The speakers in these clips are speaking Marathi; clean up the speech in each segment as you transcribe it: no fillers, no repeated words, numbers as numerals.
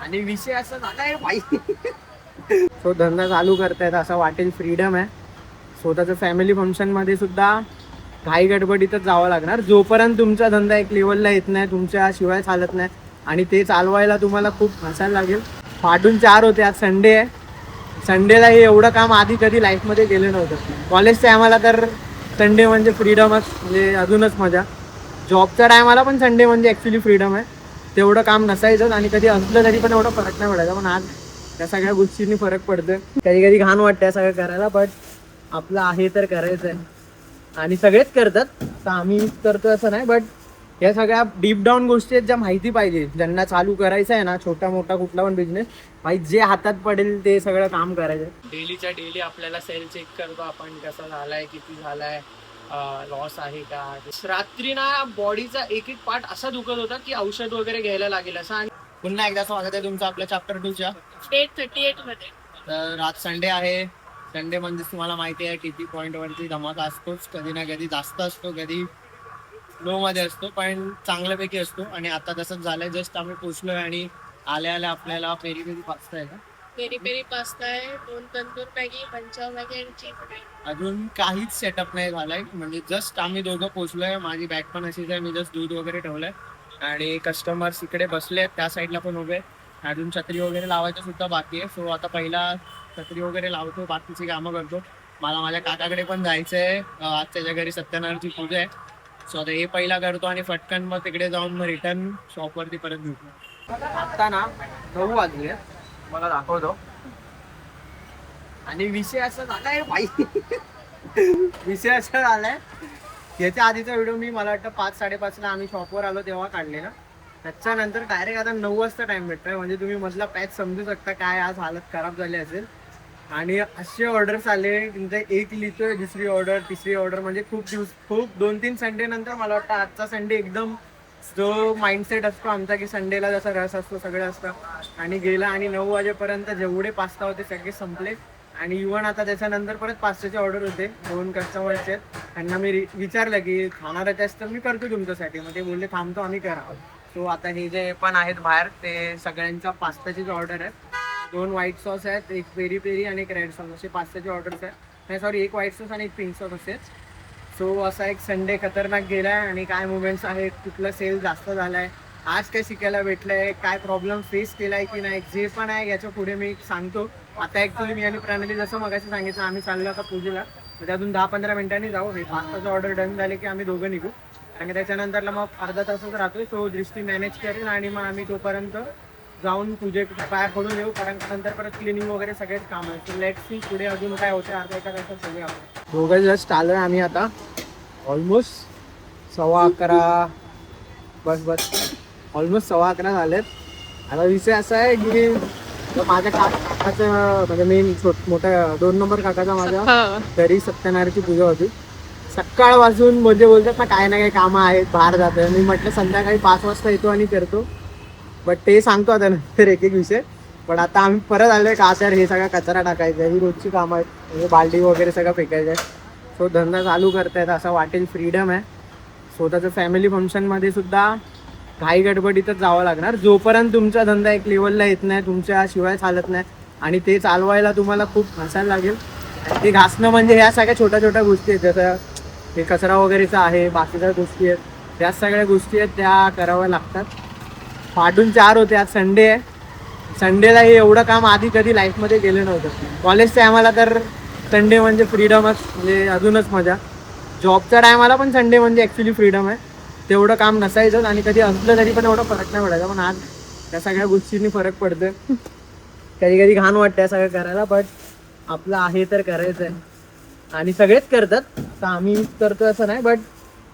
आणि विषय असा झालाय भाई. तो धंदा चालू करतायत असं वाटेल, फ्रीडम आहे. स्वतःच्या फॅमिली फंक्शन मध्ये सुद्धा घाई गडबडीतच जावं लागणार. जोपर्यंत तुमचा धंदा एक लेवलला येत नाही, तुमच्या शिवाय चालत नाही आणि ते चालवायला तुम्हाला खूप हसायला लागेल. फाटून 4 होते, आज संडे आहे. संडेला हे एवढं काम आधी कधी लाईफमध्ये गेलं नव्हतं. कॉलेजच्या टायमाला तर संडे म्हणजे फ्रीडमच, म्हणजे अजूनच मजा. जॉबच्या टायमाला पण संडे म्हणजे ॲक्च्युली फ्रीडम आहे. तेवढं काम नसायचं आणि कधी असलं तरी पण एवढा फरक नाही पडायचा. पण आज त्या सगळ्या गोष्टींनी फरक पडतोय. कधी कधी घाण वाटतं सगळं करायला, बट आपलं आहे तर करायचं आहे. आणि सगळेच करतात, तर आम्ही करतो असं नाही. बट या सगळ्या डीप डाऊन गोष्टी आहेत ज्या माहिती पाहिजे. ज्यांना चालू करायचं आहे ना, छोटा मोठा कुठला पण बिझनेस, भाई जे हातात पडेल ते सगळं काम करायचं. डेलीच्या डेली आपल्याला सेल चेक करतो आपण, कसा झालाय, किती झालाय, लॉस आहे का. रात्री ना बॉडीचा एक एक पार्ट असा दुखत होता की औषध वगैरे घ्यायला लागेल असं. आणि पुन्हा एकदा स्वागत आहे तुमचं आपल्या चॅप्टर 2च्या डे 38 मध्ये. तर आज संडे आहे. संडे म्हणजे तुम्हाला माहिती आहे किती पॉईंट वरती धमाका असतोच. कधी ना कधी जास्त असतो, कधी लो मध्ये असतो, पण चांगल्यापैकी असतो. आणि आता तसंच झालंय. जस्ट आम्ही पोचलोय आणि आल्या आल्या आपल्याला पेरी पेरी पास्ता आहे का, पेरी पेरी पास्ता आहे, 2 तंदूर मॅगी, पंचाव मॅगी आणि चीज मॅगी. अजून काहीच सेटअप नाही झालाय. म्हणजे जस्ट आम्ही दोघं पोचलोय. माझी बॅग पण अशीच आहे. मी जस्ट दूध वगैरे ठेवलंय आणि कस्टमर्स इकडे बसले, त्या साईडला पण उभे. अजून छत्री वगैरे लावायचं सुद्धा बाकी आहे. सो आता पहिला छत्री वगैरे लावतो, बाकीची कामं करतो. मला माझ्या काकाकडे पण जायचंय. आज त्याच्या घरी सत्यनारायणची पूजा आहे. सो आता हे पहिला करतो आणि फटकन मग तिकडे जाऊन मग रिटर्न शॉपवरती परत भेटतो. आता ना 9 वाजले, मला दाखवतो. आणि विषय असा झालाय भाई. विषय असा झालाय, याच्या आधीचा व्हिडिओ मी मला वाटतं 5-5:30ला आम्ही शॉपवर आलो तेव्हा काढलेला. त्याच्यानंतर डायरेक्ट आता 9 वाजता टाइम भेटतोय. म्हणजे तुम्ही मधला पॅच समजू शकता काय आज हालत खराब झाली असेल. आणि असे ऑर्डर्स आले, तुमचा एक लिहितोय, दुसरी ऑर्डर, तिसरी ऑर्डर. म्हणजे खूप 2-3 संडे नंतर मला वाटतं आजचा संडे एकदम जो माइंडसेट असतो आमचा की संडेला जसा रस असतो सगळं असतं, आणि गेला. आणि 9 वाजेपर्यंत जेवढे पास्ता होते सगळे संपले. आणि इव्हन आता त्याच्यानंतर परत पास्त्याचे ऑर्डर होते. 2 कस्टमर्स आहेत, त्यांना मी विचारलं की खाणारच आहेस तर मी करतो तुमच्यासाठी. मग ते बोलले थांबतो आम्ही करा. सो आता हे जे पण आहेत बाहेर, ते सगळ्यांच्या पास्त्याचीच ऑर्डर आहे. 2 व्हाईट सॉस आहेत, एक पेरी पेरी आणि एक रेड सॉस, असे पास्त्याचे ऑर्डर्स आहेत. नाही सॉरी, एक व्हाईट सॉस आणि एक पिंक सॉस असेच. सो असा एक संडे खतरनाक गेलाय. आणि काय मुवमेंट्स आहेत, कुठला सेल जास्त झालाय, आज काय शिकायला भेटलंय, काय प्रॉब्लेम फेस केलाय की नाही, जे पण आहे याच्या पुढे मी सांगतो. आता ऍक्च्युली मी आणि प्रणाली जसं मगाशी सांगितलं, आम्ही चाललो आता पूजेला. तर त्यातून 10-15 मिनिटांनी जाऊ. हे पास्ताचं ऑर्डर डन झाले की आम्ही दोघं निघू. आणि त्याच्यानंतरला मग अर्धा तासच राहतोय. सो दृष्टी मॅनेज करेल आणि मग आम्ही तोपर्यंत जाऊन पूजे पाया पडून येऊ. कारण नंतर परत क्लिनिंग वगैरे सगळेच काम आहे. सो लेट्स सी पुढे अजून काय होते. अर्धा एका तासात सगळे आपण दोघं जस्ट आलोय आम्ही आता. ऑलमोस्ट 11:15, बस ऑलमोस्ट 11:15 झालेत. आता विषय असा आहे की माझ्या काकाचं, म्हणजे मेन मोठ्या 2 नंबर काकाचा माझ्या घरी सत्यनारायणची पूजा होती. सकाळ वाजून म्हणजे बोलतात ना काय ना काही कामं आहेत, बाहेर जातोय. मी म्हटलं संध्याकाळी 5 वाजता येतो आणि करतो. बट ते सांगतो आता नंतर एक एक विषय. पण आता आम्ही परत आलोय का सर, हे सगळा कचरा टाकायचा आहे, ही रोजची कामं आहेत. म्हणजे बाल्डी वगैरे सगळं फेकायचं आहे. सो धंदा चालू करतायत असं वाटेल, फ्रीडम आहे. स्वतःच्या फॅमिली फंक्शनमध्ये सुद्धा घाई गडबडीतच जावं लागणार. जोपर्यंत तुमचा धंदा एक लेवलला येत नाही, तुमच्या शिवाय चालत नाही. आणि ते चालवायला तुम्हाला खूप हसायला लागेल. ते घासणं म्हणजे ह्या सगळ्या छोट्या छोट्या गोष्टी आहेत. जसं हे कचरा वगैरेचा आहे, बाकीच्या गोष्टी आहेत, त्या सगळ्या गोष्टी आहेत त्या कराव्या लागतात. फाटून 4 होते, आज संडे आहे. संडेला हे एवढं काम आधी कधी लाईफमध्ये गेलं नव्हतं. कॉलेजच्या टायमाला तर संडे म्हणजे फ्रीडमच, म्हणजे अजूनच मजा. जॉबच्या टायमाला पण संडे म्हणजे ॲक्च्युली फ्रीडम आहे. तेवढं काम नसायचं आणि कधी असलं तरी पण एवढा फरक नाही पडायचा. पण आज त्या सगळ्या गोष्टींनी फरक पडतोय. कधी कधी घाण वाटतं सगळं करायला, बट आपलं आहे तर करायचं आहे. आणि सगळेच करतात, तर आम्ही करतो असं नाही. बट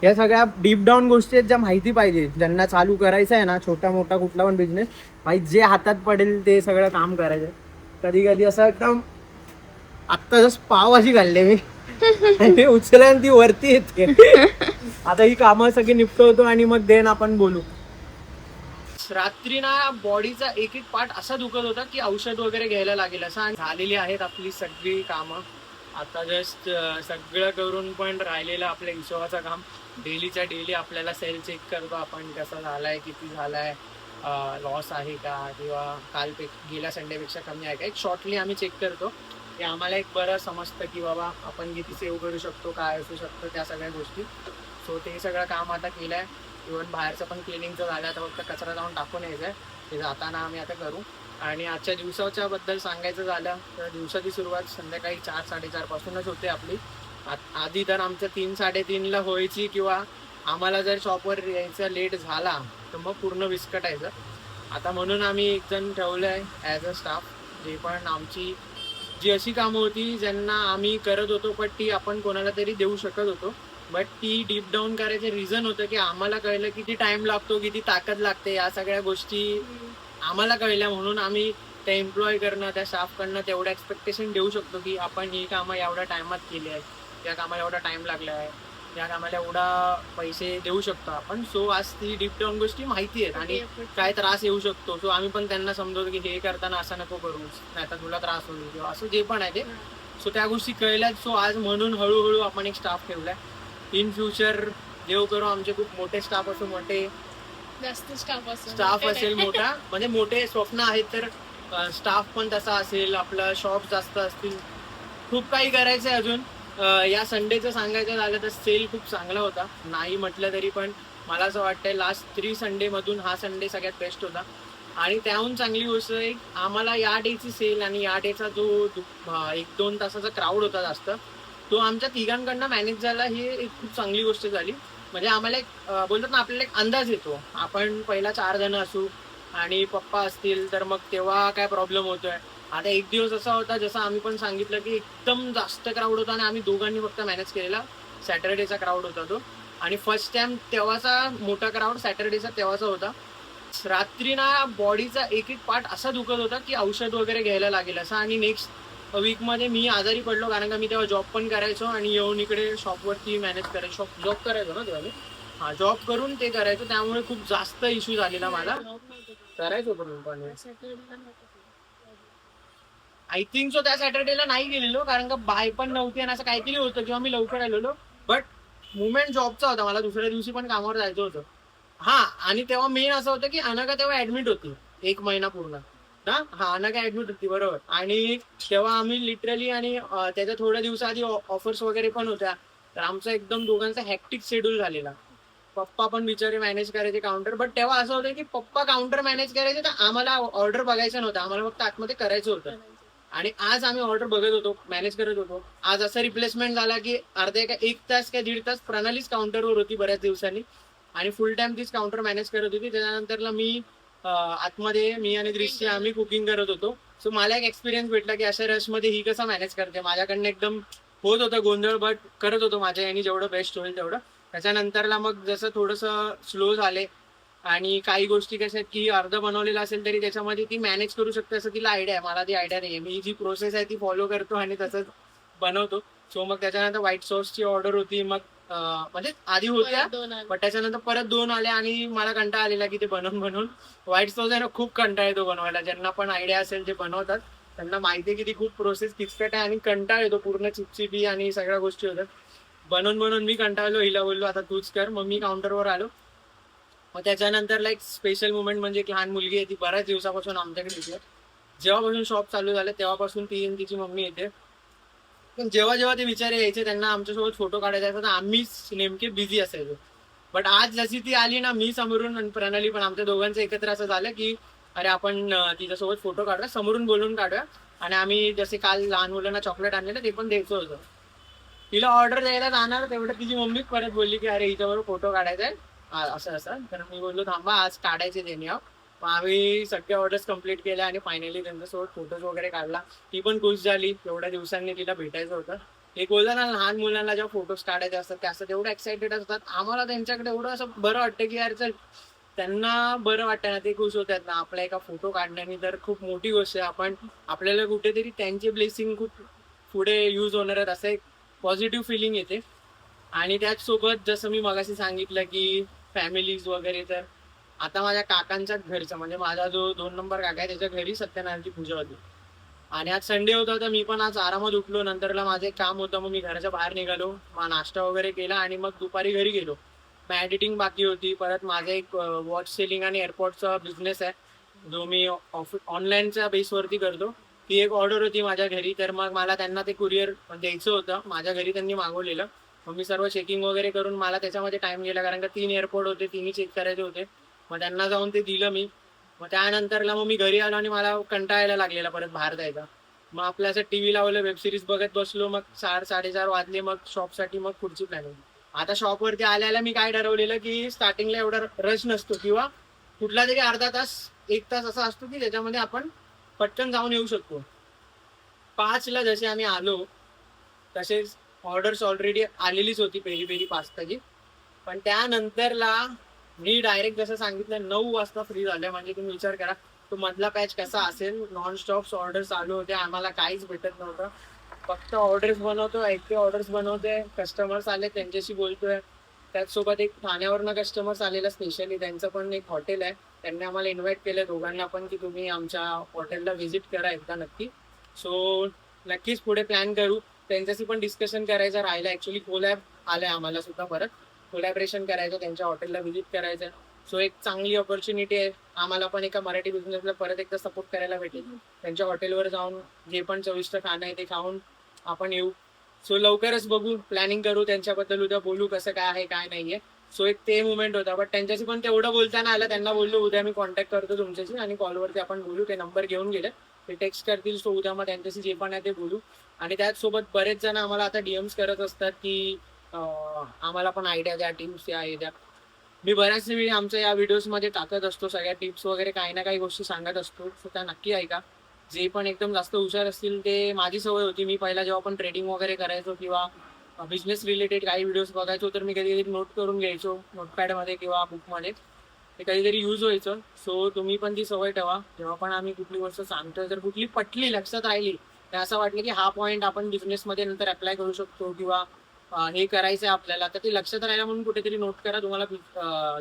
या सगळ्या डीप डाऊन गोष्टी आहेत ज्या माहिती पाहिजे. ज्यांना चालू करायचं आहे ना, छोटा मोठा कुठला पण बिझनेस, भाई जे हातात पडेल ते सगळं काम करायचं. कधी कधी असं एकदम, आत्ता जस्ट पाव अशी घालले मी आणि उचला ती वरती येते. आता ही कामं सगळी निपटवतो आणि मग देन आपण बोलू. रात्री ना बॉडीचा एक एक पार्ट असा दुखत होता की औषध वगैरे घ्यायला लागेल असं. आणि झालेली आहेत आपली सगळी कामं. आता जस्ट सगळं करून पण राहिलेलं आपल्या हिशोबाचं काम. डेलीच्या डेली आपल्याला सेल चेक करतो आपण, कसा झालाय, किती झालाय, लॉस आहे का किंवा गेल्या संडेपेक्षा कमी आहे का, एक शॉर्टली आम्ही चेक करतो की आम्हाला एक बरं समजतं की बाबा आपण किती सेव्ह करू शकतो, काय असू शकतं त्या सगळ्या गोष्टी. सो ते सगळं काम आता केलं आहे. इव्हन बाहेरचं पण क्लिनिंगचं झालं, आता फक्त कचरा जाऊन टाकून यायचं आहे, ते जाताना आम्ही आता करू. आणि आजच्या दिवसाच्या बद्दल सांगायचं झालं तर दिवसाची सुरुवात संध्याकाळी 4-4:30 पासूनच होते आपली. आधी तर आमचं 3-3:30ला व्हायची, किंवा आम्हाला जर शॉपवर यायचं लेट झाला तर मग पूर्ण विस्कटायचं. आता म्हणून आम्ही एक जण ठेवलं आहे ॲज अ स्टाफ, जे पण आमची जी अशी कामं होती ज्यांना आम्ही करत होतो पण ती आपण कोणाला तरी देऊ शकत होतो, बट ती डीप डाऊन करायचं रिझन होतं की आम्हाला कळलं किती टाइम लागतो, किती ताकद लागते, या सगळ्या गोष्टी आम्हाला कळल्या. म्हणून आम्ही त्या एम्प्लॉय करणं, त्या स्टाफकडनं तेवढं एक्सपेक्टेशन देऊ शकतो की आपण ही कामं एवढ्या टायमात केली आहेत, त्या कामाला एवढा टाइम लागला आहे, या कामाला एवढा पैसे देऊ शकतो आपण. सो आज ती डीप डाऊन गोष्टी माहिती आहेत आणि काय त्रास येऊ शकतो. सो आम्ही पण त्यांना समजवतो की हे करताना असं नको करू, नाही तर तुला त्रास होईल किंवा असं जे पण आहे ते. सो त्या गोष्टी कळल्यात. सो आज म्हणून हळूहळू आपण एक स्टाफ ठेवलाय. इन फ्युचर देव करू आमचे खूप मोठे स्टाफ असो, मोठे जास्त स्टाफ असेल मोठा, म्हणजे मोठे स्वप्न आहेत तर स्टाफ पण तसा असेल, आपलं शॉप जास्त असतील, खूप काही करायचंय अजून. या संडेचं सांगायचं झालं तर सेल खूप चांगला होता, नाही म्हटलं तरी पण मला असं वाटतंय लास्ट 3 संडे मधून हा संडे सगळ्यात बेस्ट होता. आणि त्याहून चांगली गोष्ट एक आम्हाला या डेची सेल आणि या डेचा जो 1-2 तासाचा क्राऊड होता जास्त, तो आमच्या तिघांकडनं मॅनेज झाला. ही एक खूप चांगली गोष्ट झाली. म्हणजे आम्हाला एक बोलतात ना, आपल्याला एक अंदाज येतो. आपण पहिला 4 जण असू आणि पप्पा असतील तर मग तेव्हा काय प्रॉब्लेम होतोय. आता एक दिवस असा होता, जसं आम्ही पण सांगितलं की एकदम जास्त क्राऊड होता आणि आम्ही दोघांनी फक्त मॅनेज केलेला. सॅटर्डेचा क्राऊड होता तो, आणि फर्स्ट टाइम तेव्हाचा मोठा क्राऊड सॅटर्डेचा तेव्हाचा होता. रात्री ना बॉडीचा एक एक पार्ट असा दुखत होता की औषध वगैरे घ्यायला लागेल असं. आणि नेक्स्ट वीकमध्ये मी आजारी पडलो, कारण का मी तेव्हा जॉब पण करायचो आणि येऊन इकडे शॉपवरती मॅनेज करायचो. जॉब करायचो ना तेव्हा मी, हा जॉब करून ते करायचो, त्यामुळे खूप जास्त इश्यू झालेला मला. करायचो पण आय थिंक सो त्या सॅटर्डेला नाही गेलेलो, कारण का बाय पण नव्हती आणि असं काहीतरी होतं किंवा मी लवकर आलेलो. बट मुवमेंट जॉबचा होता, मला दुसऱ्या दिवशी पण कामावर जायचं होतं. हा, आणि तेव्हा मेन असं होतं की अनघा तेव्हा ऍडमिट होती 1 महिना पूर्ण ना. हा, अनघा ऍडमिट होती बरोबर. आणि तेव्हा आम्ही लिटरली, आणि त्याच्या थोड्या दिवसाआधी ऑफर्स वगैरे पण होत्या, तर आमचा एकदम दोघांचा हॅक्टिक शेड्यूल झालेला. पप्पा पण बिचारे मॅनेज करायचे काउंटर, बट तेव्हा असं होतं की पप्पा काउंटर मॅनेज करायचे तर आम्हाला ऑर्डर बघायचं नव्हतं, आम्हाला फक्त आतमध्ये करायचं होतं. आणि आज आम्ही ऑर्डर बघत होतो, मॅनेज करत होतो. आज असं रिप्लेसमेंट झाला की अर्धे का 1 तास का 1.5 तास प्रणालीच काउंटरवर होती बऱ्याच दिवसांनी, आणि फुल टाइम तीच काउंटर मॅनेज करत होती. त्याच्यानंतरला आतमध्ये मी आणि दृश्य आम्ही कुकिंग करत होतो. सो मला एक एक्सपिरियन्स भेटला की अशा रशमध्ये ही कसं मॅनेज करते. माझ्याकडनं एकदम होत होतं गोंधळ, बट करत होतो माझ्या यांनी जेवढं बेस्ट होईल तेवढं. त्याच्यानंतरला मग जसं थोडंसं स्लो झाले, आणि काही गोष्टी कशा आहेत की अर्ध बनवलेलं असेल तरी त्याच्यामध्ये ती मॅनेज करू शकते असं तिला आयडिया आहे, मला ती आयडिया नाही आहे. मी जी प्रोसेस आहे ती फॉलो करतो आणि तसंच बनवतो. सो मग त्याच्यानंतर व्हाईट सॉसची ऑर्डर होती, मग म्हणजे आधी होत्या, पण त्याच्यानंतर परत 2 आल्या आणि मला कंटाळा आलेला की ते बनवून व्हाईट सॉस आहे ना, खूप कंटाळा येतो बनवायला. ज्यांना पण आयडिया असेल जे बनवतात त्यांना माहिती आहे की ती खूप प्रोसेस किचकट आहे आणि कंटाळा येतो, पूर्ण चिपचिपी आणि सगळ्या गोष्टी होतात. बनवून मी कंटाळलो, हिला बोललो आता तूच कर. मग मी काउंटरवर आलो. मग त्याच्यानंतर एक स्पेशल मुवमेंट म्हणजे एक लहान मुलगी आहे, ती बऱ्याच दिवसापासून आमच्याकडे येते. जेव्हापासून शॉप चालू झालं तेव्हापासून ती आणि तिची मम्मी येते. पण जेव्हा जेव्हा ते विचारे यायचे त्यांना आमच्यासोबत फोटो काढायचा असा, तर आम्हीच नेमके बिझी असायचो. बट आज जशी ती आली ना, मी समोरून आणि प्रणाली पण, आमच्या दोघांचं एकत्र असं झालं की अरे आपण तिच्यासोबत फोटो काढूया, समोरून बोलून काढूया. आणि आम्ही जसे काल लहान मुलांना चॉकलेट आणलेलं ते पण द्यायचं होतं. तिला ऑर्डर द्यायला जाणार तेवढं तिची मम्मीच परत बोलली की अरे हिच्याबरोबर फोटो काढायचा आहे असं असं. तर मी बोललो थांबा, आज काढायचे त्यांनी. मग आम्ही सगळे ऑर्डर्स कम्प्लीट केल्या आणि फायनली त्यांच्यासोबत फोटोज वगैरे काढला. ती पण खुश झाली, एवढ्या दिवसांनी तिला भेटायचं होतं. एक बोललं ना, लहान मुलांना जेव्हा फोटोज काढायचे असतात ते असं तेवढं एक्साइटेड असतात. आम्हाला त्यांच्याकडे एवढं असं बरं वाटतं की यार चल, त्यांना बरं वाटतं ना, ते खुश होतात ना आपल्या एका फोटो काढण्याने. तर खूप मोठी गोष्ट आहे. आपण आपल्याला कुठेतरी त्यांचे ब्लेसिंग खूप पुढे यूज होणार आहेत असं एक पॉझिटिव्ह फिलिंग येते. आणि त्याचसोबत जसं मी मगाशी सांगितलं की फॅमिलीज वगैरे, तर आता माझ्या काकांच्या घरचं, म्हणजे माझा जो 2 नंबर काका आहे त्याच्या घरी सत्यनारायणची पूजा होती. आणि आज संडे होता तर मी पण आज आरामात उठलो. नंतरला माझं एक काम होतं, मग मी घराच्या बाहेर निघालो, मग नाश्ता वगैरे केला आणि मग दुपारी घरी गेलो. एडिटिंग बाकी होती. परत माझा एक वॉच सेलिंग आणि एअरपोर्टचा बिझनेस आहे जो मी ऑनलाईनच्या बेसवरती करतो. ती एक ऑर्डर होती माझ्या घरी, तर मग मला त्यांना ते कुरिअर द्यायचं होतं. माझ्या घरी त्यांनी मागवलेलं. मग मी सर्व चेकिंग वगैरे करून मला त्याच्यामध्ये टाइम गेला, कारण का 3 एअरपोर्ट होते, 3ही चेक करायचे होते. मग त्यांना जाऊन ते दिलं मी. मग त्यानंतरला मग मी घरी आलो आणि मला कंटाळायला लागलेला परत बाहेर जायचा. मग आपलं असं टीव्ही लावलं, वेब सिरीज बघत बसलो. मग 4-4:30 वाजले. मग शॉपसाठी मग पुढची प्लॅनिंग. आता शॉपवरती आल्याला मी काय ठरवलेलं की स्टार्टिंगला एवढा रश नसतो, किंवा कुठला तरी अर्धा तास 1 तास असा असतो की त्याच्यामध्ये आपण पटकन जाऊन येऊ शकतो. 5ला जसे आम्ही आलो तसेच ऑर्डर्स ऑलरेडी आलेलीच होती पेरी पेरी पास्ताची. पण त्यानंतरला मी डायरेक्ट जसं सांगितलं 9 वाजता फ्री झालं. म्हणजे तुम्ही विचार करा तो मधला पॅच कसा असेल. नॉन स्टॉप ऑर्डर चालू होते, आम्हाला काहीच भेटत नव्हतं. फक्त ऑर्डर्स बनवतो, ऐकते ऑर्डर्स बनवते, कस्टमर्स आले त्यांच्याशी बोलतोय. त्याचसोबत एक ठाण्यावरनं कस्टमर्स आलेला स्पेशली, त्यांचं पण एक हॉटेल आहे. त्यांनी आम्हाला इन्व्हाइट केलं दोघांना पण की तुम्ही आमच्या हॉटेलला व्हिजिट करा एकदा नक्की. सो नक्कीच पुढे प्लॅन करू. त्यांच्याशी पण डिस्कशन करायचं राहिलं. ॲक्च्युली कोलॅब आलंय आम्हाला सुद्धा, परत कोलॅबरेशन करायचं, त्यांच्या हॉटेलला व्हिजिट करायचं. सो एक चांगली ऑपॉर्च्युनिटी आहे. आम्हाला पण एका मराठी बिझनेसला परत एकदा सपोर्ट करायला भेटेल. त्यांच्या हॉटेलवर जाऊन जे पण चविष्ट खाणं आहे ते खाऊन आपण येऊ. सो लवकरच बघू, प्लॅनिंग करू त्यांच्याबद्दल, उद्या बोलू कसं काय आहे काय नाहीये. सो एक ते मुवमेंट होता. बट त्यांच्याशी पण तेवढं बोलताना आलं. त्यांना बोललो उद्या मी कॉन्टॅक्ट करतो तुमच्याशी आणि कॉलवरती आपण बोलू. ते नंबर घेऊन गेले, ते टेक्स्ट करतील. सो उद्या मग त्यांच्याशी जे पण आहे ते बोलू. आणि त्याचसोबत बरेच जण आम्हाला आता डीएम्स करत असतात की आम्हाला पण आयडिया द्या, टिप्स द्या, हे द्या. मी बऱ्याच वेळी आमच्या या व्हिडिओजमध्ये टाकत असतो सगळ्या टिप्स वगैरे, काही ना काही गोष्टी सांगत असतो. सो त्या नक्की ऐका. जे पण एकदम जास्त हुशार असतील ते, माझी सवय होती, मी पहिला जेव्हा पण ट्रेडिंग वगैरे करायचो किंवा बिझनेस रिलेटेड काही व्हिडिओज बघायचो तर मी कधी नोट करून घ्यायचो नोटपॅडमध्ये किंवा बुकमध्ये. ते कधीतरी यूज व्हायचं. सो तुम्ही पण ती सवय ठेवा. जेव्हा पण आम्ही कुठली गोष्ट सांगतोय, जर कुठली पटली, लक्षात राहिली, तर असं वाटलं की हा पॉईंट आपण बिझनेसमध्ये नंतर अप्लाय करू शकतो किंवा हे करायचं आहे आपल्याला, तर ते लक्षात राहिलं म्हणून कुठेतरी नोट करा, तुम्हाला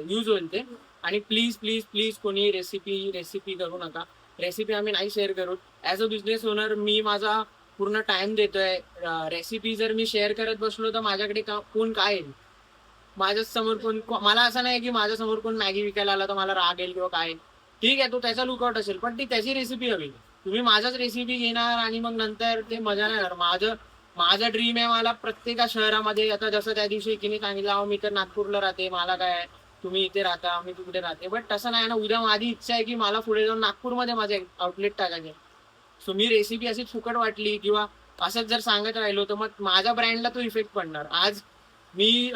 यूज होईल ते. आणि प्लीज प्लीज प्लीज कोणी रेसिपी करू नका. रेसिपी आम्ही नाही शेअर करू. ॲज अ बिझनेस ओनर मी माझा पूर्ण टाइम देतोय. रेसिपी जर मी शेअर करत बसलो तर माझ्याकडे कोण काय येईल, माझ्या समोर कोण, मला असं नाही की माझ्या समोर कोण मॅगी विकायला आला तर मला राग येईल किंवा काय. ठीक आहे, तो त्याचा लुकआउट असेल, पण ती त्याची रेसिपी हवी. तुम्ही माझाच रेसिपी घेणार आणि मग नंतर ते मजा नाही येणार. माझं ड्रीम आहे, मला प्रत्येक शहरामध्ये, आता जसं त्या दिवशी एकीने सांगितलं मी तर नागपूरला राहते, मला काय तुम्ही इथे राहता, मी तिकडे राहते. बट तसं नाही ना. उद्या माझी इच्छा आहे की मला पुढे जाऊन नागपूरमध्ये माझे आउटलेट टाकायचे. सो मी रेसिपी अशी फुकट वाटली किंवा असंच जर सांगत राहिलो तर मग माझ्या ब्रँडला तो इफेक्ट पडणार. आज मी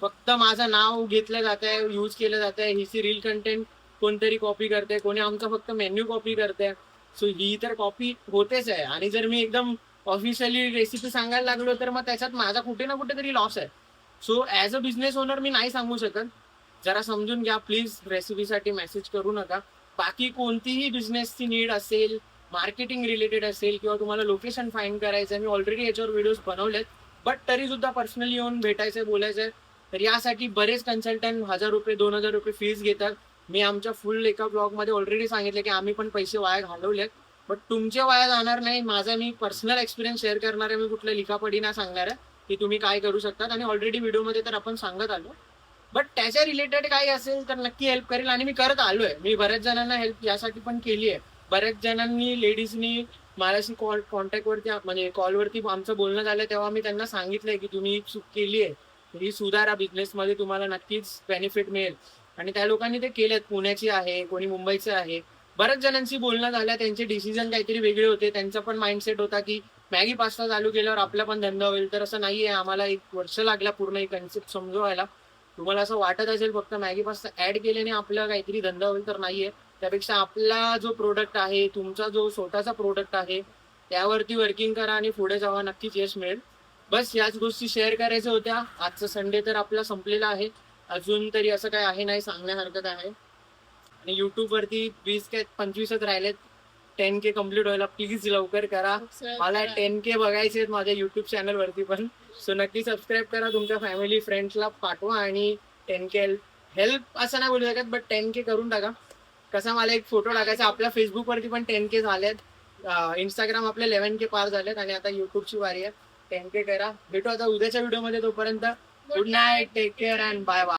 फक्त माझं नाव घेतलं जात आहे, यूज केलं जात आहे. हिची रील कंटेंट कोणतरी कॉपी करते, कोणी आमचा फक्त मेन्यू कॉपी करते. सो ही तर कॉपी होतेच आहे. आणि जर मी एकदम ऑफिशियली रेसिपी सांगायला लागलो तर मग त्याच्यात माझा कुठे ना कुठेतरी लॉस आहे. So as a business owner मी नाही सांगू शकत. जरा समजून घ्या प्लीज. रेसिपीसाठी मेसेज करू नका. बाकी कोणतीही बिझनेसची नीड असेल, मार्केटिंग रिलेटेड असेल किंवा तुम्हाला लोकेशन फाईंड करायचं, मी ऑलरेडी याच्यावर व्हिडिओज बनवलेत. बट तरी सुद्धा पर्सनली येऊन भेटायचंय, बोलायचंय, तर यासाठी बरेच कन्सल्टंट 1000 रुपये 2000 रुपये फीस घेतात. मी आमच्या फुल एका ब्लॉगमध्ये ऑलरेडी सांगितलं की आम्ही पण पैसे वाया घालवलेत. बट तुमचे वाया जाणार नाही. माझा मी पर्सनल एक्सपिरियन्स शेअर करणार आहे. मी कुठल्या लिखापडी ना सांगणार आहे की तुम्ही काय करू शकतात. आणि ऑलरेडी व्हिडिओमध्ये तर आपण सांगत आलो. बट त्याच्या रिलेटेड काही असेल तर नक्की हेल्प करेल. आणि मी करत आलोय. मी बऱ्याच जणांना हेल्प यासाठी पण केली आहे. बऱ्याच जणांनी, लेडीजनी माझ्याशी कॉन्टॅक्टवरती, म्हणजे कॉलवरती आमचं बोलणं झालं तेव्हा मी त्यांना सांगितलंय की तुम्ही चूक केली आहे, ही सुधारा, बिझनेसमध्ये तुम्हाला नक्कीच बेनिफिट मिळेल. आणि त्या लोकांनी ते केलेत. पुण्याची आहे, कोणी मुंबईचं आहे. बऱ्याच जणांशी बोलणं झालं. त्यांचे डिसिजन काहीतरी वेगळे होते. त्यांचा पण माइंडसेट होता की मॅगी पास्ता चालू केल्यावर आपला पण धंदा होईल. तर असं नाहीये. आम्हाला 1 वर्ष लागला पूर्ण ही कन्सेप्ट समजवायला. तुम्हाला असं वाटत असेल फक्त मॅगी पास्ता ऍड केल्याने आपला काहीतरी धंदा होईल, तर नाहीये. त्यापेक्षा आपला जो प्रोडक्ट आहे, तुमचा जो स्वतःचा प्रोडक्ट आहे, त्यावरती वर्किंग करा आणि पुढे जावा, नक्कीच यश मिळेल. बस याच गोष्टी शेअर करायच्या होत्या. आजचा संडे तर आपला संपलेला आहे. अजून तरी असं काय आहे नाही सांगण्यासारखं आहे. आणि युट्यूबवरती 20-25च राहिलेत 10K कम्प्लीट व्हायला. प्लीज लवकर करा. मला 10K बघायचे आहेत माझ्या युट्यूब चॅनलवरती पण. सो नक्की सबस्क्राईब करा. तुमच्या फॅमिली फ्रेंड्सला पाठवा आणि 10K हेल्प असं नाही बोलू शकत, बट 10K करून टाका. कसा मला एक फोटो टाकायचा. आपल्या फेसबुकवरती पण 10K झालेत. इंस्टाग्राम आपले 11K पार झालेत. आणि आता युट्यूबची वारी आहे. 10K करा. भेटू आता उद्याच्या व्हिडिओमध्ये. तोपर्यंत good night, take care and bye bye.